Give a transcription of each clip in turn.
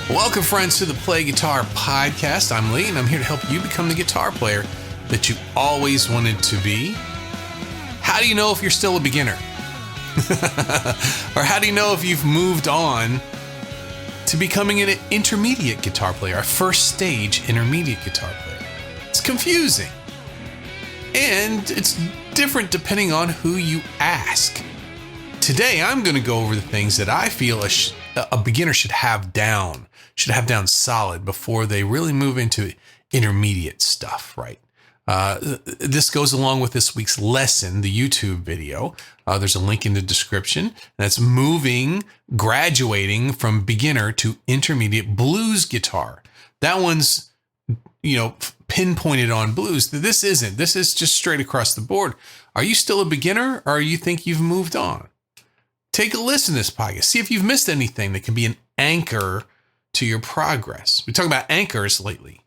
Welcome, friends, to the Play Guitar Podcast. I'm Lee, and I'm here to help you become the guitar player that you always wanted to be. How do you know if you're still a beginner? Or how do you know if you've moved on to becoming an intermediate guitar player, a first stage intermediate guitar player? It's confusing. And it's different depending on who you ask. Today, I'm going to go over the things that I feel a beginner should have down solid before they really move into intermediate stuff, right? This goes along with this week's lesson, the YouTube video. There's a link in the description. That's graduating from beginner to intermediate blues guitar. That one's, pinpointed on blues. This isn't. This is just straight across the board. Are you still a beginner, or you think you've moved on? Take a listen to this podcast. See if you've missed anything that can be an anchor to your progress. We talk about anchors lately.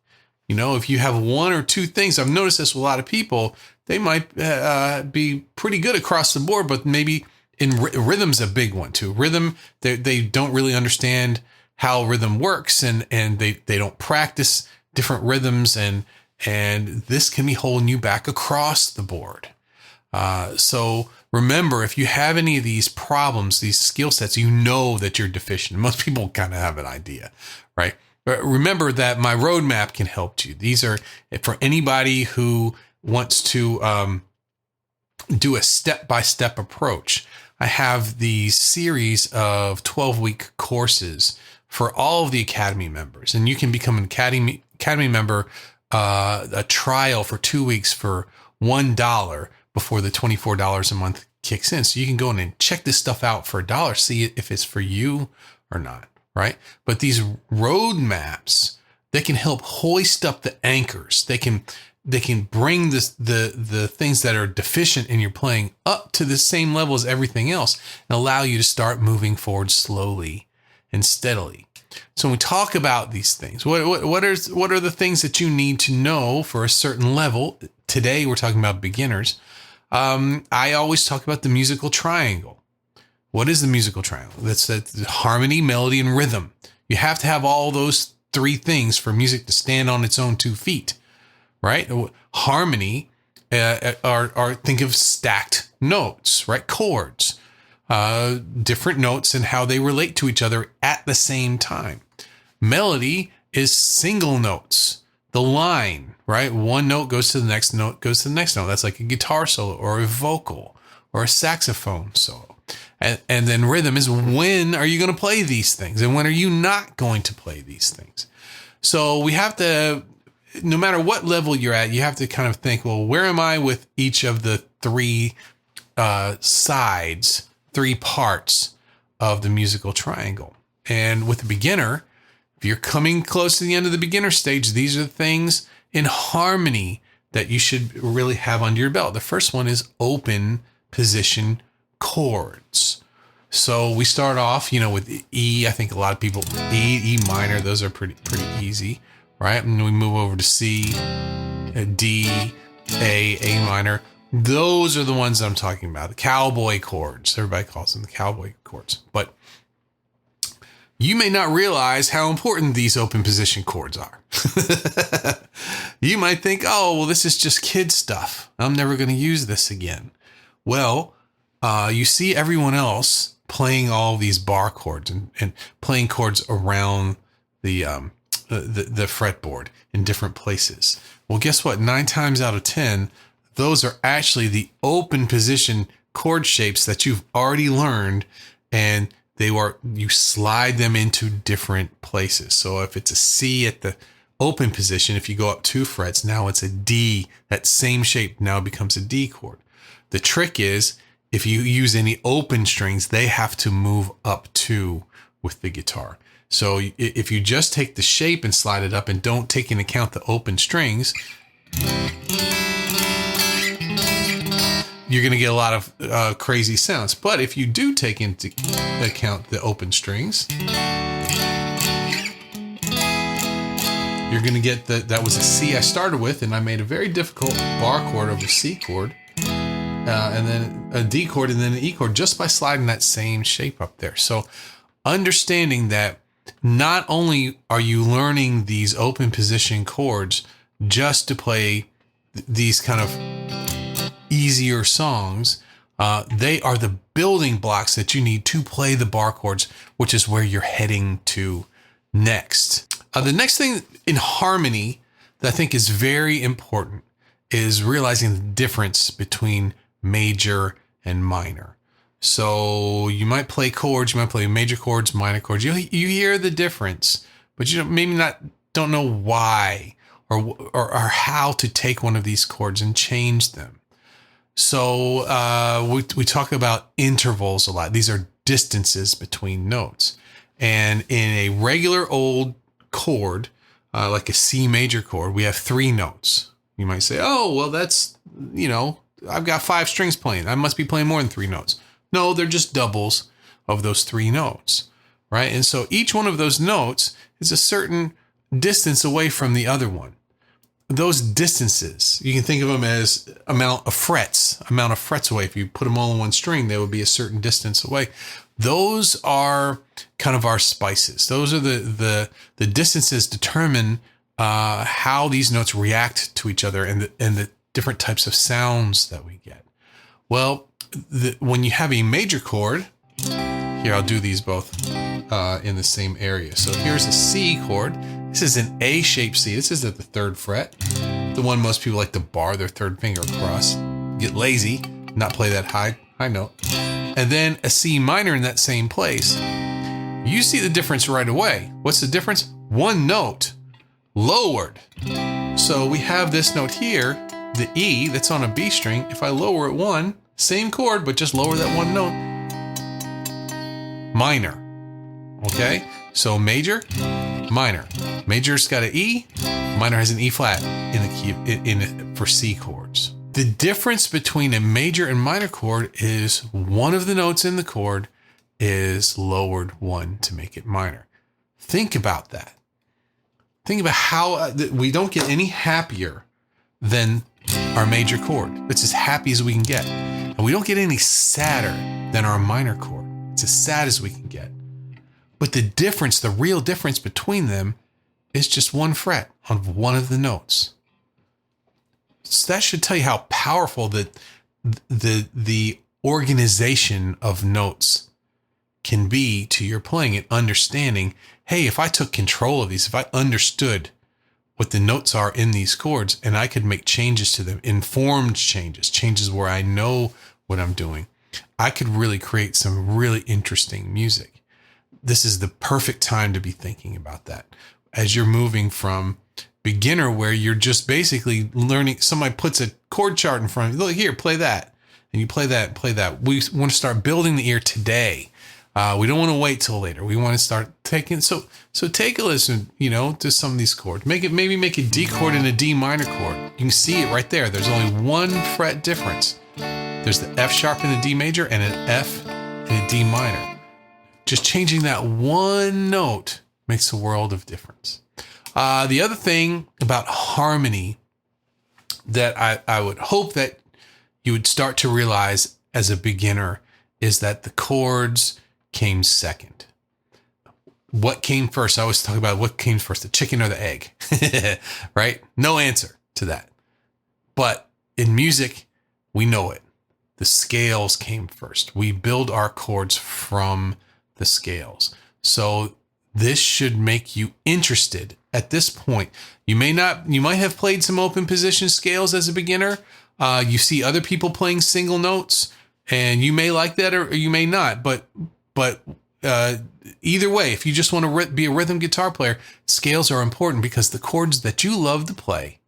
If you have one or two things, I've noticed this with a lot of people, they might be pretty good across the board, but maybe rhythm's a big one too. Rhythm, they don't really understand how rhythm works, and they don't practice different rhythms, and this can be holding you back across the board. So remember, if you have any of these problems, these skill sets, that you're deficient. Most people kind of have an idea, right? But remember that my roadmap can help you. These are for anybody who wants to do a step-by-step approach. I have these series of 12-week courses for all of the Academy members, and you can become an Academy member, a trial for 2 weeks for $1 before the $24 a month kicks in. So you can go in and check this stuff out for $1, see if it's for you or not, right? But these roadmaps, they can help hoist up the anchors. They can bring the things that are deficient in your playing up to the same level as everything else and allow you to start moving forward slowly and steadily. So when we talk about these things, what are the things that you need to know for a certain level? Today, we're talking about beginners. I always talk about the musical triangle. What is the musical triangle? That's harmony, melody, and rhythm. You have to have all those three things for music to stand on its own 2 feet, right? Harmony, think of stacked notes, right? Chords, different notes and how they relate to each other at the same time. Melody is single notes. The line, right? One note goes to the next note, goes to the next note. That's like a guitar solo or a vocal or a saxophone solo. And then rhythm is, when are you going to play these things? And when are you not going to play these things? So we have to, no matter what level you're at, you have to kind of think, well, where am I with each of the three sides, three parts of the musical triangle? And with the beginner, if you're coming close to the end of the beginner stage, these are the things in harmony that you should really have under your belt. The first one is open position chords. So we start off, with E. I think a lot of people, E minor, those are pretty easy, right? And we move over to C, D, A minor. Those are the ones that I'm talking about, the cowboy chords. Everybody calls them the cowboy chords. But you may not realize how important these open position chords are. You might think, oh, well, this is just kid stuff. I'm never going to use this again. Well, you see everyone else playing all these bar chords and playing chords around the fretboard in different places. Well, guess what? 9 times out of 10, those are actually the open position chord shapes that you've already learned, and you slide them into different places. So if it's a C at the open position, if you go up 2 frets, now it's a D. That same shape now becomes a D chord. The trick is, if you use any open strings, they have to move up too with the guitar. So if you just take the shape and slide it up and don't take into account the open strings, you're going to get a lot of crazy sounds. But if you do take into account the open strings, you're going to get that was a C I started with, and I made a very difficult bar chord over C chord, and then a D chord, and then an E chord, just by sliding that same shape up there. So understanding that not only are you learning these open position chords just to play these kind of easier songs, they are the building blocks that you need to play the bar chords, which is where you're heading to next. The next thing in harmony that I think is very important is realizing the difference between major and minor. So you might play chords, you might play major chords, minor chords. You hear the difference, but you don't know why or how to take one of these chords and change them. So we talk about intervals a lot. These are distances between notes. And in a regular old chord, like a C major chord, we have 3 notes. You might say, oh, well, that's, I've got 5 strings playing. I must be playing more than 3 notes. No, they're just doubles of those 3 notes, right? And so each one of those notes is a certain distance away from the other one. Those distances, you can think of them as amount of frets away. If you put them all in one string, they would be a certain distance away. Those are kind of our spices. Those are the distances determine how these notes react to each other and the different types of sounds that we get. Well, when you have a major chord, here I'll do these both in the same area. So here's a C chord. This is an A-shaped C. This is at the 3rd fret. The one most people like to bar their 3rd finger across. Get lazy, not play that high note. And then a C minor in that same place. You see the difference right away. What's the difference? 1 note lowered. So we have this note here, the E that's on a B string. If I lower it 1, same chord, but just lower that 1 note. Minor. Okay? So major, minor. Major's got an E, minor has an E flat in the key for C chords. The difference between a major and minor chord is one of the notes in the chord is lowered 1 to make it minor. Think about that. Think about how we don't get any happier than our major chord. It's as happy as we can get. And we don't get any sadder than our minor chord. It's as sad as we can get. But the real difference between them is just 1 fret on one of the notes. So that should tell you how powerful the organization of notes can be to your playing and understanding, hey, if I took control of these, if I understood what the notes are in these chords and I could make changes to them, informed changes where I know what I'm doing, I could really create some really interesting music. This is the perfect time to be thinking about that. As you're moving from beginner, where you're just basically learning, somebody puts a chord chart in front of you, look here, play that. And you play that, play that. We want to start building the ear today. We don't want to wait till later. We want to start taking, so take a listen, to some of these chords. Maybe make a D chord and a D minor chord. You can see it right there. There's only 1 fret difference. There's the F sharp in a D major and an F in a D minor. Just changing that 1 note makes a world of difference. The other thing about harmony that I would hope that you would start to realize as a beginner is that the chords came second. What came first? I always talk about what came first, the chicken or the egg, right? No answer to that. But in music, we know it. The scales came first. We build our chords from the scales. So this should make you interested at this point. You might have played some open position scales as a beginner. You see other people playing single notes and you may like that or you may not, but either way, if you just want to be a rhythm guitar player, scales are important because the chords that you love to play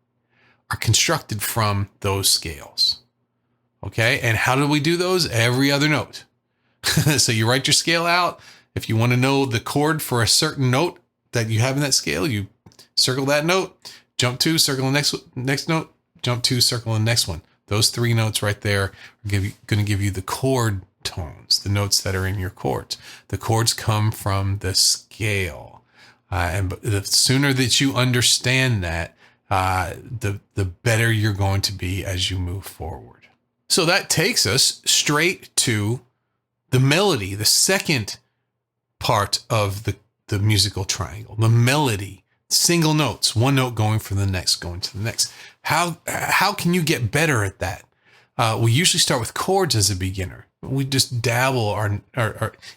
are constructed from those scales. Okay. And how do we do those? Every other note. So you write your scale out. If you want to know the chord for a certain note that you have in that scale, you circle that note, jump 2, circle the next note, jump 2, circle the next one. Those 3 notes right there are going to give you the chord tones, the notes that are in your chords. The chords come from the scale. And the sooner that you understand that, the better you're going to be as you move forward. So that takes us straight to the melody, the second part of the the musical triangle, the melody, single notes, one note going for the next, going to the next. How can you get better at that? We usually start with chords as a beginner. We just dabble our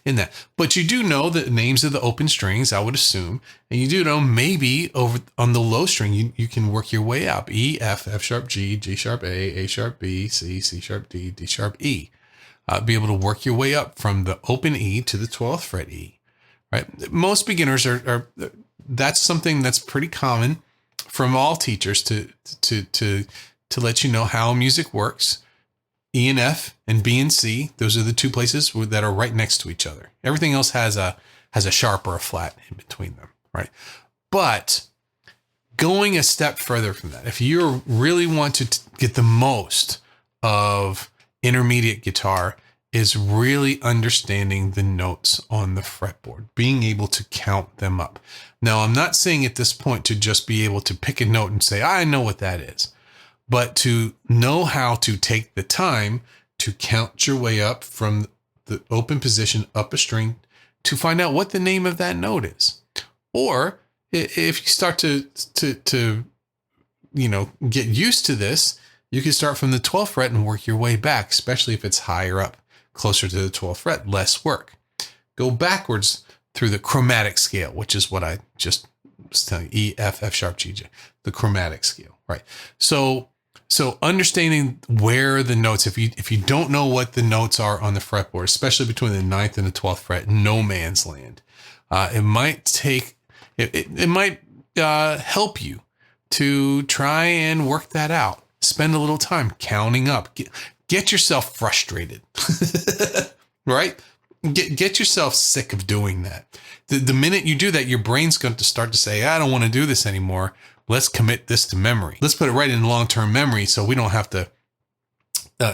in that. But you do know the names of the open strings, I would assume. And you do know maybe over on the low string, you can work your way up. E, F, F sharp, G, G sharp, A sharp, B, C, C sharp, D, D sharp, E. Be able to work your way up from the open E to the 12th fret E. Right? Most beginners are that's something that's pretty common from all teachers to let you know how music works. E and F and B and C, those are the two places that are right next to each other. Everything else has a sharp or a flat in between them, right? But going a step further from that, if you really want to get the most of intermediate guitar, is really understanding the notes on the fretboard, being able to count them up. Now, I'm not saying at this point to just be able to pick a note and say, I know what that is. But to know how to take the time to count your way up from the open position up a string to find out what the name of that note is. Or if you start to get used to this, you can start from the 12th fret and work your way back, especially if it's higher up, closer to the 12th fret, less work. Go backwards through the chromatic scale, which is what I just was telling you, E, F, F sharp, G, J, the chromatic scale, right? So understanding where the notes, if you don't know what the notes are on the fretboard, especially between the 9th and the 12th fret, no man's land. It might help you to try and work that out. Spend a little time counting up. Get yourself frustrated, right? Get yourself sick of doing that. The minute you do that, your brain's going to start to say, I don't want to do this anymore. Let's commit this to memory. Let's put it right in long-term memory so we don't have to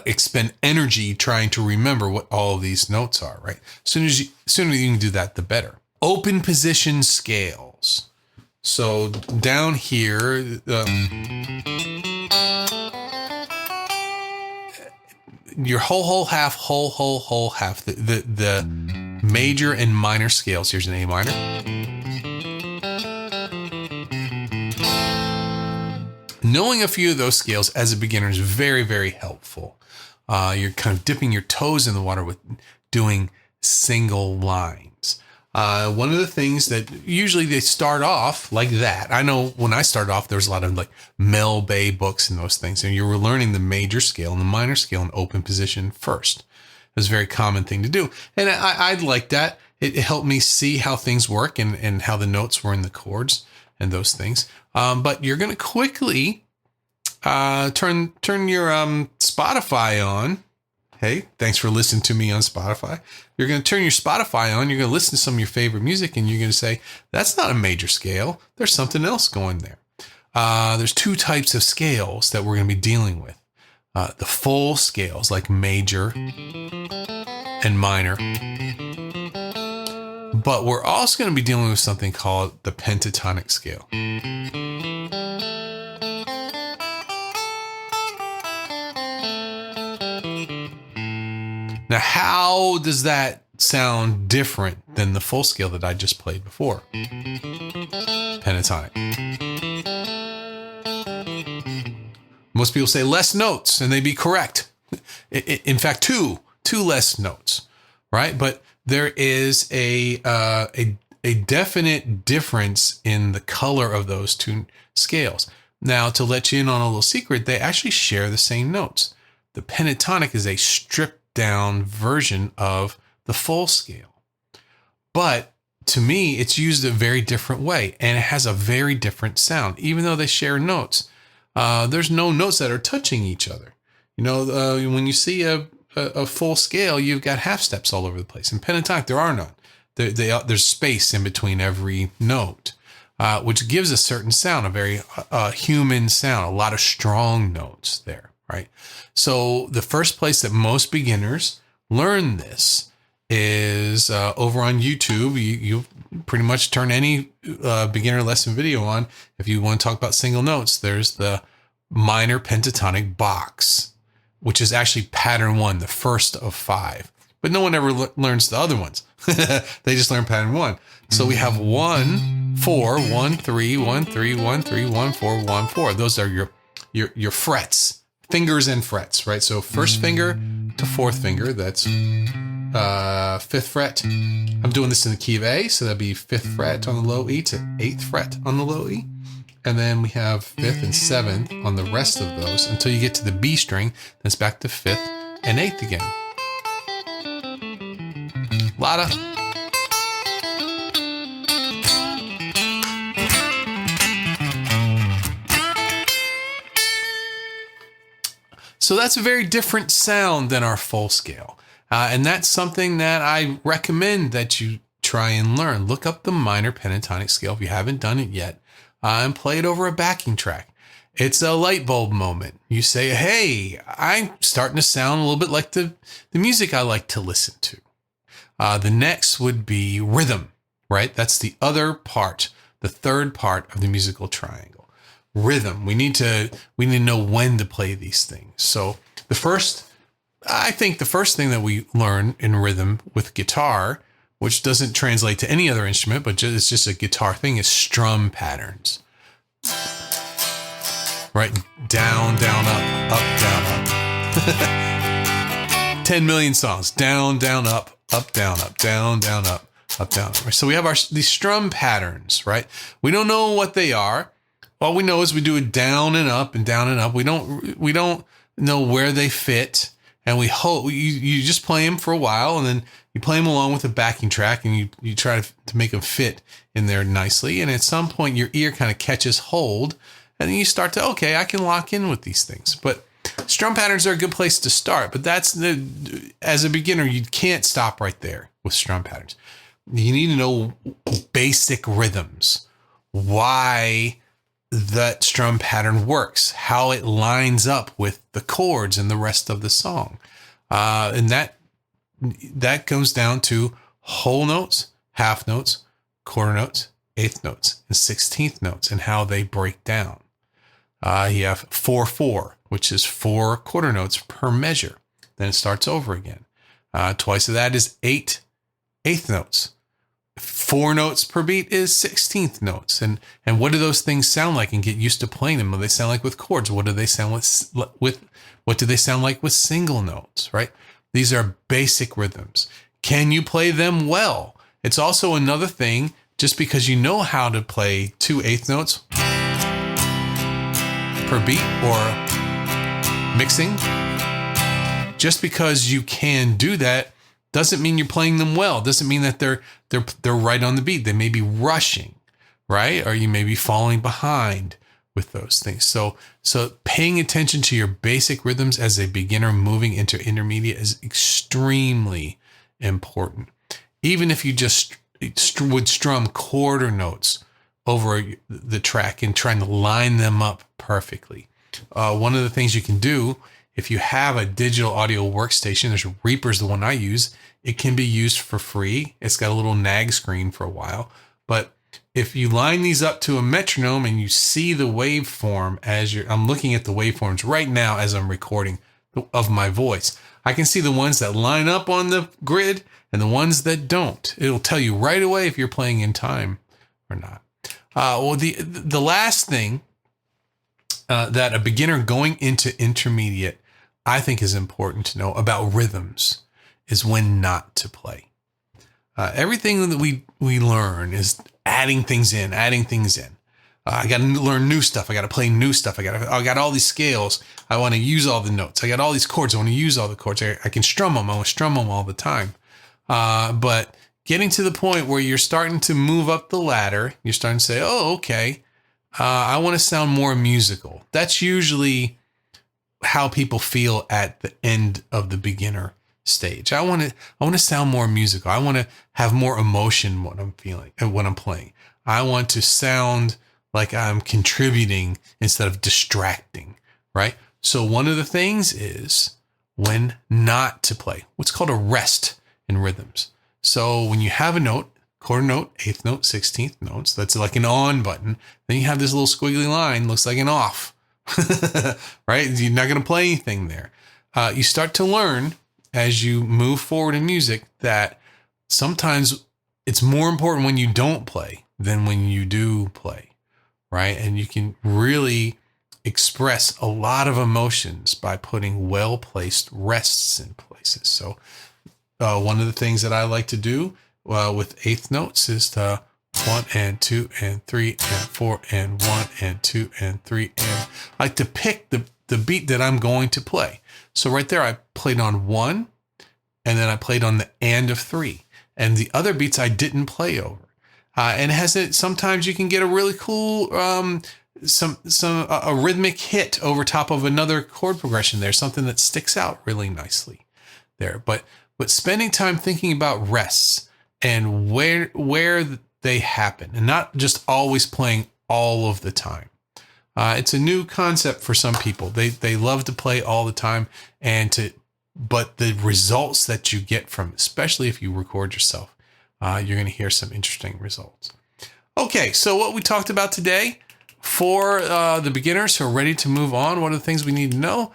expend energy trying to remember what all of these notes are, right? Sooner you can do that, the better. Open position scales. So down here, your whole half, whole half, the major and minor scales. Here's an A minor. Knowing a few of those scales as a beginner is very, very helpful. You're kind of dipping your toes in the water with doing single lines. One of the things that usually they start off like that. I know when I started off, there was a lot of like Mel Bay books and those things. And you were learning the major scale and the minor scale in open position first. It was a very common thing to do. And I'd like that. It helped me see how things work and how the notes were in the chords and those things. But you're going to quickly turn your Spotify on. Hey, thanks for listening to me on Spotify. You're going to turn your Spotify on. You're going to listen to some of your favorite music, and you're going to say, that's not a major scale. There's something else going there. There's two types of scales that we're going to be dealing with. The full scales, like major and minor. But we're also going to be dealing with something called the pentatonic scale. Now, how does that sound different than the full scale that I just played before? Pentatonic. Most people say less notes, and they'd be correct. In fact, two less notes, right? But there is a definite difference in the color of those two scales. Now, to let you in on a little secret, they actually share the same notes. The pentatonic is a stripped down version of the full scale. But to me, it's used a very different way, and it has a very different sound. Even though they share notes, there's no notes that are touching each other. When you see a full scale, you've got half steps all over the place. In pentatonic, there are none. There's space in between every note, which gives a certain sound, a very human sound, a lot of strong notes there, right? So the first place that most beginners learn this is over on YouTube. You pretty much turn any beginner lesson video on. If you want to talk about single notes, there's the minor pentatonic box, which is actually pattern 1, the first of 5. but no one ever learns the other ones. They just learn pattern 1. So we have 1, 4, 1, 3, 1, 3, 1, 3, 1, 4, 1, 4. Those are your frets, fingers and frets, right? So first finger to fourth finger, that's 5th fret. I'm doing this in the key of A, so that'd be 5th fret on the low E to 8th fret on the low E. And then we have 5th and 7th on the rest of those until you get to the B string. Then it's back to 5th and 8th again. Lotta. So that's a very different sound than our full scale. And that's something that I recommend that you try and learn. Look up the minor pentatonic scale if you haven't done it yet, and play it over a backing track. It's a light bulb moment. You say, hey, I'm starting to sound a little bit like the music I like to listen to. The next would be rhythm, right? That's the other part, the third part of the musical triangle. Rhythm. We need to know when to play these things. So I think the first thing that we learn in rhythm with guitar, which doesn't translate to any other instrument, but it's just a guitar thing, is strum patterns. Right? Down, down, up, down, up. 10 million songs. Down, down, up, down, down, up, down. So we have these strum patterns, right? We don't know what they are. All we know is we do it down and up and down and up. We don't know where they fit, and we hope you just play them for a while, and then you play them along with a backing track, and you try to make them fit in there nicely. And at some point, your ear kind of catches hold, and then you start to, okay, I can lock in with these things. But strum patterns are a good place to start. But as a beginner, you can't stop right there with strum patterns. You need to know basic rhythms, why that strum pattern works, how it lines up with the chords and the rest of the song. And that goes down to whole notes, half notes, quarter notes, eighth notes, and 16th notes, and how they break down. You have 4/4, which is 4 quarter notes per measure. Then it starts over again. Twice of that is 8 eighth notes. 4 notes per beat is 16th notes. And what do those things sound like? And get used to playing them. What do they sound like with chords? What do they sound with what do they sound like with single notes, right? These are basic rhythms. Can you play them well? It's also another thing, just because you know how to play 2 eighth notes per beat or mixing, just because you can do that doesn't mean you're playing them well. Doesn't mean that they're right on the beat. They may be rushing, right? Or you may be falling behind with those things. So paying attention to your basic rhythms as a beginner moving into intermediate is extremely important. Even if you just would strum quarter notes over the track and trying to line them up perfectly. One of the things you can do, if you have a digital audio workstation, there's Reaper's the one I use. It can be used for free. It's got a little nag screen for a while. But if you line these up to a metronome and you see the waveform I'm looking at the waveforms right now as I'm recording of my voice. I can see the ones that line up on the grid and the ones that don't. It'll tell you right away if you're playing in time or not. The last thing that a beginner going into intermediate, I think, is important to know about rhythms is when not to play. Everything that we learn is adding things in. I got to learn new stuff. I got to play new stuff. I got all these scales. I want to use all the notes. I got all these chords. I want to use all the chords. I can strum them. I want to strum them all the time. But getting to the point where you're starting to move up the ladder, you're starting to say, oh, okay, I want to sound more musical. That's usually how people feel at the end of the beginner stage. I want to sound more musical. I want to have more emotion when I'm feeling and when I'm playing. I want to sound like I'm contributing instead of distracting, right? So one of the things is when not to play, what's called a rest in rhythms. So when you have a note, quarter note, eighth note, 16th notes, that's like an on button. Then you have this little squiggly line, looks like an off, right? You're not going to play anything there. You start to learn as you move forward in music that sometimes it's more important when you don't play than when you do play, right? And you can really express a lot of emotions by putting well-placed rests in places. So one of the things that I like to do with eighth notes is to 1 and 2 and 3 and 4 and 1 and 2 and 3, and I like to pick the beat that I'm going to play. So right there, I played on 1, and then I played on the and of 3, and the other beats I didn't play over. And sometimes you can get a really cool a rhythmic hit over top of another chord progression there, something that sticks out really nicely there. But spending time thinking about rests and where they happen, and not just always playing all of the time. It's a new concept for some people. They love to play all the time, but the results that you get from it, especially if you record yourself, you're going to hear some interesting results. Okay, so what we talked about today for the beginners who are ready to move on, what are the things we need to know?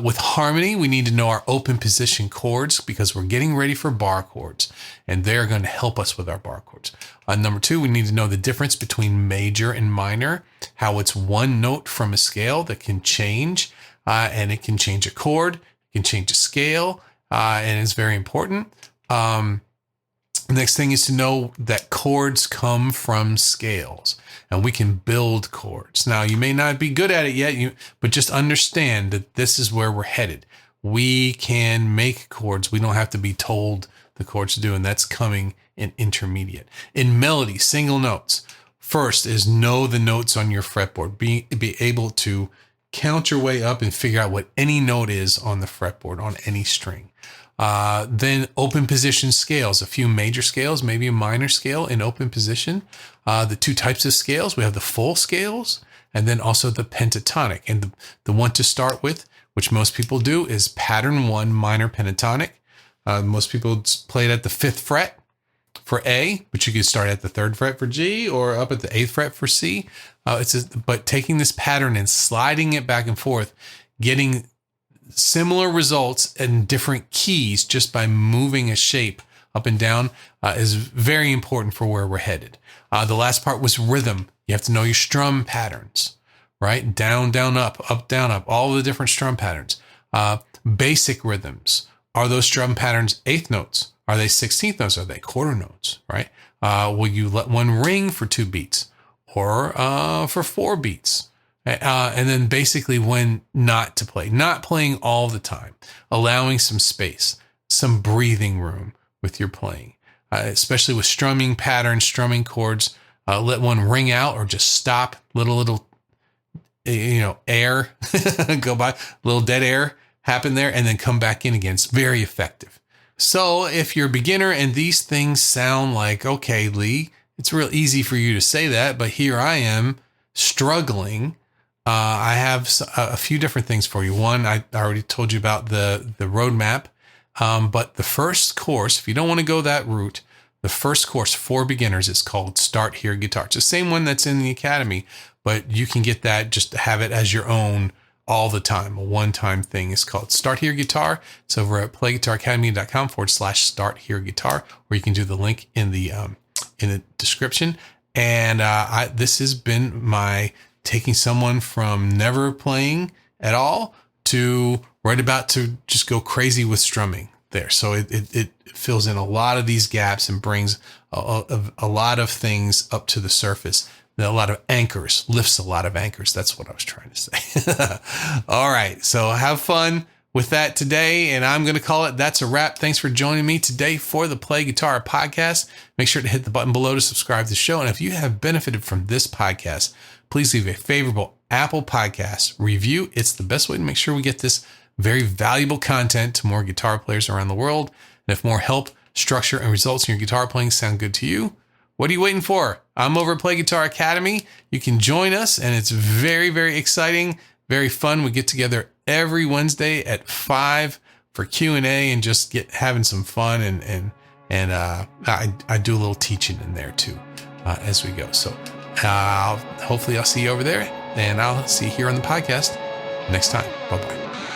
With harmony, we need to know our open position chords because we're getting ready for bar chords, and they're going to help us with our bar chords. Number 2, we need to know the difference between major and minor, how it's one note from a scale that can change, and it can change a chord, it can change a scale, and it's very important. The next thing is to know that chords come from scales, and we can build chords. Now, you may not be good at it yet, but just understand that this is where we're headed. We can make chords. We don't have to be told the chords to do, and that's coming in intermediate. In melody, single notes. First is know the notes on your fretboard. Be able to count your way up and figure out what any note is on the fretboard, on any string. Then open position scales, a few major scales, maybe a minor scale in open position. The 2 types of scales, we have the full scales and then also the pentatonic. And the one to start with, which most people do, is pattern 1 minor pentatonic. Most people play it at the 5th fret for A, but you can start at the 3rd fret for G or up at the 8th fret for C. But taking this pattern and sliding it back and forth, getting similar results in different keys just by moving a shape up and down is very important for where we're headed. The last part was rhythm. You have to know your strum patterns, right? Down, down, up, down, up, all the different strum patterns. Basic rhythms. Are those strum patterns 8th notes? Are they 16th notes? Are they quarter notes, right? Will you let one ring for 2 beats or for 4 beats? And then basically when not to play, not playing all the time, allowing some space, some breathing room with your playing, especially with strumming patterns, strumming chords. Let one ring out or just stop, little air go by, little dead air happen there, and then come back in again. It's very effective. So if you're a beginner and these things sound like, okay, Lee, it's real easy for you to say that, but here I am struggling. I have a few different things for you. One, I already told you about the roadmap, but the first course, if you don't want to go that route, the first course for beginners is called Start Here Guitar. It's the same one that's in the Academy, but you can get that, just have it as your own all the time. A one-time thing is called Start Here Guitar. It's over at playguitaracademy.com/Start Here Guitar, or you can do the link in the description. And this has been my taking someone from never playing at all to right about to just go crazy with strumming there. So it fills in a lot of these gaps and brings a lot of things up to the surface. A lot of anchors, lifts a lot of anchors. That's what I was trying to say. All right. So have fun with that today. And I'm going to call it That's a Wrap. Thanks for joining me today for the Play Guitar podcast. Make sure to hit the button below to subscribe to the show. And if you have benefited from this podcast, please leave a favorable Apple Podcast review. It's the best way to make sure we get this very valuable content to more guitar players around the world. And if more help, structure, and results in your guitar playing sound good to you, what are you waiting for? I'm over at Play Guitar Academy. You can join us, and it's very, very exciting, very fun. We get together every Wednesday at 5 for Q&A and just having some fun. And I do a little teaching in there too as we go. So hopefully I'll see you over there, and I'll see you here on the podcast next time. Bye-bye.